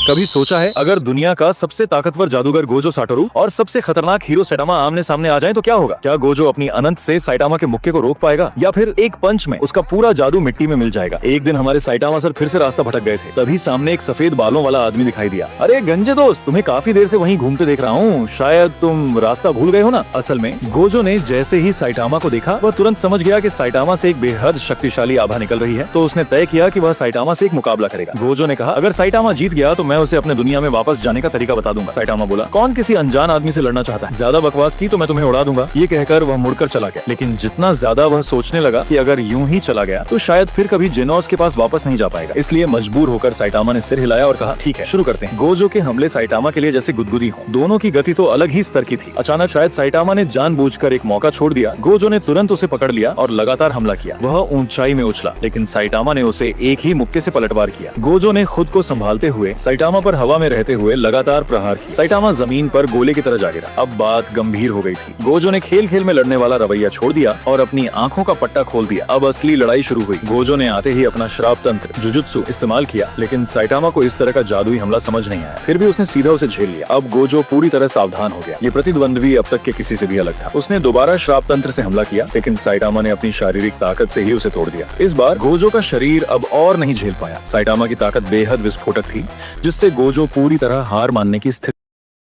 कभी सोचा है अगर दुनिया का सबसे ताकतवर जादूगर गोजो साटोरू और सबसे खतरनाक हीरो साइटामा आमने सामने आ जाएं तो क्या होगा? क्या गोजो अपनी अनंत से साइटामा के मुक्के को रोक पाएगा या फिर एक पंच में उसका पूरा जादू मिट्टी में मिल जाएगा? एक दिन हमारे साइटामा सर फिर से रास्ता भटक गए थे, तभी सामने एक सफेद बालों वाला आदमी दिखाई दिया। अरे गंजे दोस्त, तुम्हें काफी देर से वहीं घूमते देख रहा हूँ, शायद तुम रास्ता भूल गए हो ना? असल में गोजो ने जैसे ही साइटामा को देखा वह तुरंत समझ गया कि साइटामा से एक बेहद शक्तिशाली आभा निकल रही है, तो उसने तय किया कि वह साइटामा से एक मुकाबला करेगा। गोजो ने कहा अगर साइटामा जीत गया तो मैं उसे अपने दुनिया में वापस जाने का तरीका बता दूंगा। साइटामा बोला कौन किसी अनजान आदमी से लड़ना चाहता है? ज्यादा बकवास की तो मैं तुम्हें उड़ा दूंगा। ये कहकर वह मुड़कर चला गया, लेकिन जितना ज्यादा वह सोचने लगा कि अगर यूं ही चला गया तो शायद फिर कभी जेनोस के पास वापस नहीं जा पाएगा, इसलिए मजबूर होकर साइटामा ने सिर हिलाया और कहा ठीक है शुरू करते हैं। गोजो के हमले साइटामा के लिए जैसे गुदगुदी हो, दोनों की गति तो अलग ही स्तर की थी। अचानक शायद साइटामा ने जानबूझकर एक मौका छोड़ दिया। गोजो ने तुरंत उसे पकड़ लिया और लगातार हमला किया। वह ऊंचाई में उछला, लेकिन साइटामा ने उसे एक ही मुक्के से पलटवार किया। गोजो ने खुद को संभालते हुए साइटामा पर हवा में रहते हुए लगातार प्रहार किया। साइटामा जमीन पर गोले की तरह जा गिरा। अब बात गंभीर हो गई थी। गोजो ने खेल खेल में लड़ने वाला रवैया छोड़ दिया और अपनी आंखों का पट्टा खोल दिया। अब असली लड़ाई शुरू हुई। गोजो ने आते ही अपना श्राप तंत्र जुजुत्सु इस्तेमाल किया, लेकिन साइटामा को इस तरह का जादुई हमला समझ नहीं आया। फिर भी उसने सीधा उसे झेल लिया। अब गोजो पूरी तरह सावधान हो गया। ये प्रतिद्वंद्वी अब तक के किसी से भी अलग था। उसने दोबारा श्राप तंत्र से हमला किया, लेकिन साइटामा ने अपनी शारीरिक ताकत से ही उसे तोड़ दिया। इस बार गोजो का शरीर अब और नहीं झेल पाया। साइटामा की ताकत बेहद विस्फोटक थी, जिससे गोजो पूरी तरह हार मानने की स्थिति